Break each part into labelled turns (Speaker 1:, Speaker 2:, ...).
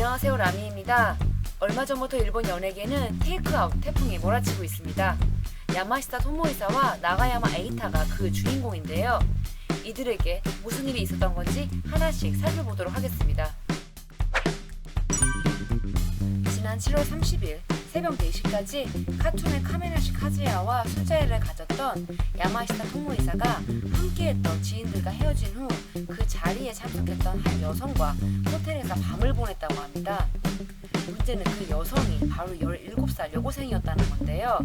Speaker 1: 안녕하세요, 라미입니다. 얼마 전부터 일본 연예계는 테이크아웃 태풍이 몰아치고 있습니다. 야마시타 토모이사와 나가야마 에이타가 그 주인공인데요. 이들에게 무슨 일이 있었던 건지 하나씩 살펴보도록 하겠습니다. 지난 7월 30일 새벽 4시까지 카툰의 카메나시 카즈야와 술자리를 가졌던 야마시타 토모이사가 함께했던 지인들과 헤어진 후 그 자리에 참석했던 한 여성과 호텔에서 밤을 보냈다고 합니다. 문제는 그 여성이 바로 17살 여고생이었다는 건데요.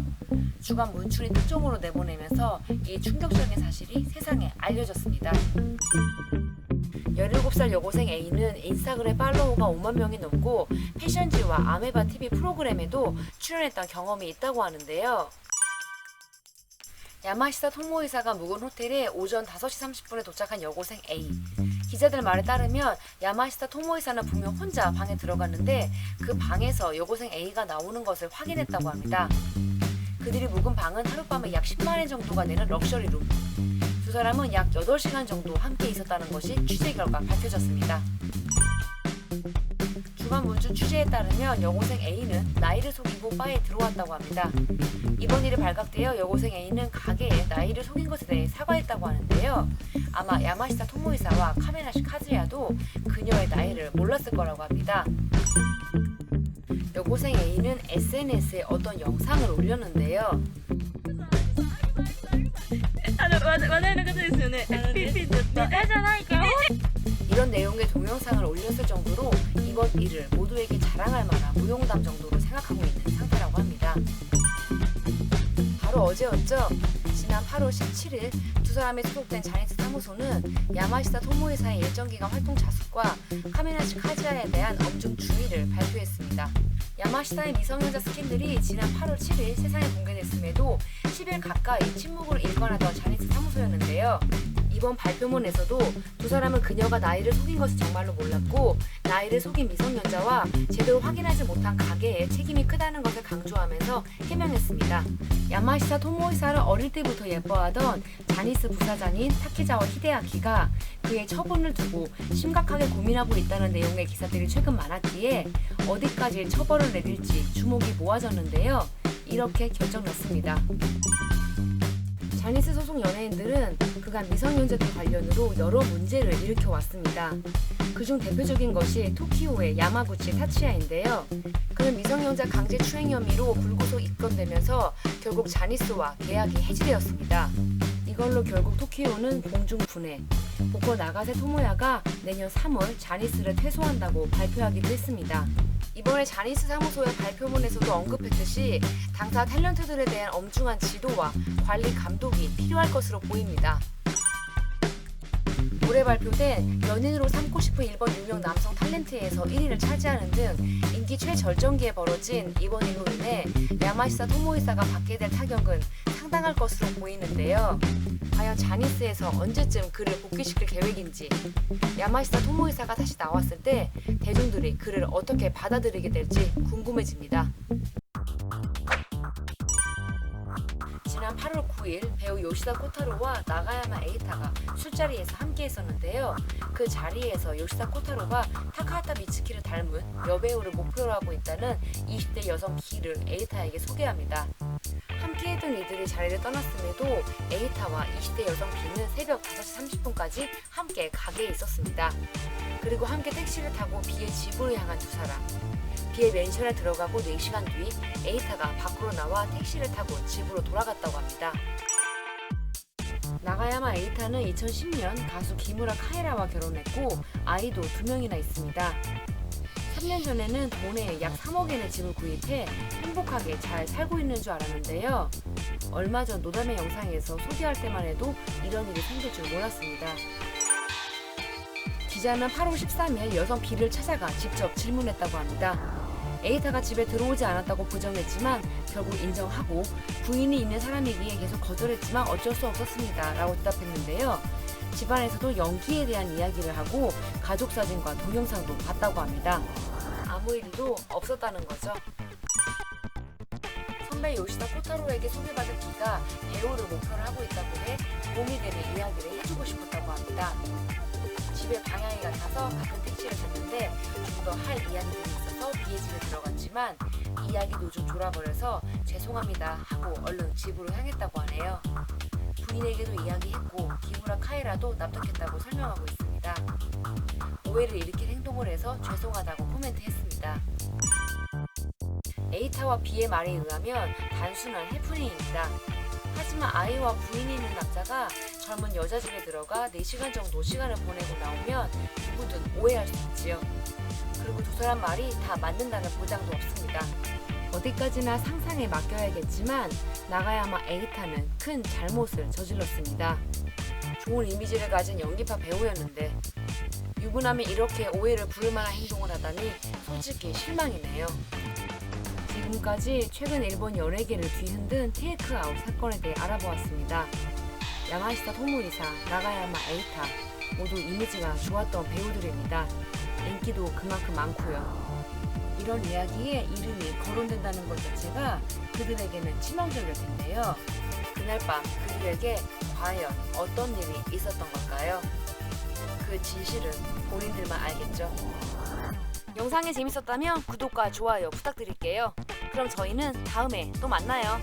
Speaker 1: 주간 문춘이 특종으로 내보내면서 이 충격적인 사실이 세상에 알려졌습니다. 17살 여고생 A는 인스타그램 팔로워가 5만 명이 넘고 패션지와 아메바 TV 프로그램에도 출연했던 경험이 있다고 하는데요. 야마시타 토모이사가 묵은 호텔에 오전 5시 30분에 도착한 여고생 A. 기자들 말에 따르면 야마시타 토모이사는 분명 혼자 방에 들어갔는데 그 방에서 여고생 A가 나오는 것을 확인했다고 합니다. 그들이 묵은 방은 하룻밤에 약 10만엔 정도가 되는 럭셔리룸. 두 사람은 약 8시간 정도 함께 있었다는 것이 취재 결과 밝혀졌습니다. 주간 문춘 취재에 따르면 여고생 A는 나이를 속이고 바에 들어왔다고 합니다. 이번 일이 발각되어 여고생 A는 가게에 나이를 속인 것에 대해 사과했다고 하는데요. 아마 야마시타 토모이사와 카메나시 카즈야도 그녀의 나이를 몰랐을 거라고 합니다. 여고생 A는 SNS에 어떤 영상을 올렸는데요. 이런 내용의 동영상을 올렸을 정도로 이번 일을 모두에게 자랑할 만한 무용담 정도로 생각하고 있는 상태라고 합니다. 바로 어제였죠. 지난 8월 17일 두 사람이 소속된 자니스 사무소는 야마시타 토모이사의 일정 기간 활동 자숙과 카메나시 카즈야에 대한 엄중 주의를 발표했습니다. 야마시타의 미성년자 스캔들이 지난 8월 7일 세상에 공개됐음에도 10일 가까이 침묵을 일관하던 자니스 사무소였는데요. 이번 발표문에서도 두 사람은 그녀가 나이를 속인 것을 정말로 몰랐고 나이를 속인 미성년자와 제대로 확인하지 못한 가게에 책임이 크다는 것을 강조하면서 해명했습니다. 야마시타 토모이사를 어릴 때부터 예뻐하던 자니스 부사장인 타키자와 히데아키가 그의 처분을 두고 심각하게 고민하고 있다는 내용의 기사들이 최근 많았기에 어디까지 처벌을 내릴지 주목이 모아졌는데요. 이렇게 결정났습니다. 자니스 소속 연예인들은 그간 미성년자들 관련으로 여러 문제를 일으켜왔습니다. 그중 대표적인 것이 토키오의 야마구치 타치야인데요. 그는 미성년자 강제 추행 혐의로 불구속 입건되면서 결국 자니스와 계약이 해지되었습니다. 이걸로 결국 토키오는 공중 분해, 보컬 나가세 토모야가 내년 3월 자니스를 퇴소한다고 발표하기도 했습니다. 이번에 자니스 사무소의 발표문에서도 언급했듯이 당사 탤런트들에 대한 엄중한 지도와 관리 감독이 필요할 것으로 보입니다. 올해 발표된 연인으로 삼고 싶은 일본 유명 남성 탤런트에서 1위를 차지하는 등 인기 최절정기에 벌어진 이번 일로 인해 야마시타 토모이사가 받게 될 타격은 상당할 것으로 보이는데요. 과연 자니스에서 언제쯤 그를 복귀시킬 계획인지, 야마시타 토모이사가 다시 나왔을 때 대중들이 그를 어떻게 받아들이게 될지 궁금해집니다. 지난 8월 9일 배우 요시다 코타로와 나가야마 에이타가 술자리에서 함께 했었는데요. 그 자리에서 요시다 코타로가 타카하타 미츠키를 닮은 여배우를 목표로 하고 있다는 20대 여성 B를 에이타에게 소개합니다. 함께했던 이들이 자리를 떠났음에도 에이타와 20대 여성 B는 새벽 5시 30분까지 함께 가게에 있었습니다. 그리고 함께 택시를 타고 B의 집으로 향한 두 사람. B의 맨션에 들어가고 4시간 뒤 에이타가 밖으로 나와 택시를 타고 집으로 돌아갔다고 합니다. 나가야마 에이타는 2010년 가수 기무라 카에라와 결혼했고 아이도 2명이나 있습니다. 3년 전에는 돈에 약 3억엔의 집을 구입해 행복하게 잘 살고 있는 줄 알았는데요. 얼마 전 노담의 영상에서 소개할 때만 해도 이런 일이 생길 줄 몰랐습니다. 기자는 8월 13일 여성 B를 찾아가 직접 질문했다고 합니다. 에이타가 집에 들어오지 않았다고 부정했지만 결국 인정하고 부인이 있는 사람이기에 계속 거절했지만 어쩔 수 없었습니다 라고 대답했는데요. 집안에서도 연기에 대한 이야기를 하고 가족 사진과 동영상도 봤다고 합니다. 아무 일도 없었다는 거죠. 선배 요시다 코타로에게 소개받은 B가 배우를 목표로 하고 있다고 해 도움이 되는 이야기를 해주고 싶었다고 합니다. 집에 방향이 같아서 같은 택시를 탔는데 좀 더 할 이야기들이 있어서 B의 집에 들어갔지만 이야기도 좀 졸아버려서 죄송합니다 하고 얼른 집으로 향했다고 하네요. 부인에게도 이야기했고 기무라 카에라도 납득했다고 설명하고 있습니다. 오해를 일으킨 행동을 해서 죄송하다고 코멘트했습니다. 에이타와 B의 말에 의하면 단순한 해프닝입니다. 하지만 아이와 부인이 있는 남자가 젊은 여자 집에 들어가 4시간 정도 시간을 보내고 나오면 누구든 오해할 수 있지요. 그리고 두 사람 말이 다 맞는다는 보장도 없습니다. 어디까지나 상상에 맡겨야겠지만 나가야마 에이타는 큰 잘못을 저질렀습니다. 좋은 이미지를 가진 연기파 배우였는데 유부남이 이렇게 오해를 부를 만한 행동을 하다니 솔직히 실망이네요. 지금까지 최근 일본 연예계를 뒤흔든 테이크아웃 사건에 대해 알아보았습니다. 야마시타 토모이사, 나가야마 에이타 모두 이미지가 좋았던 배우들입니다. 인기도 그만큼 많고요. 이런 이야기에 이름이 거론된다는 것 자체가 그들에게는 치명적일 텐데요. 그날 밤 그들에게 과연 어떤 일이 있었던 걸까요? 그 진실은 본인들만 알겠죠. 영상이 재밌었다면 구독과 좋아요 부탁드릴게요. 그럼 저희는 다음에 또 만나요.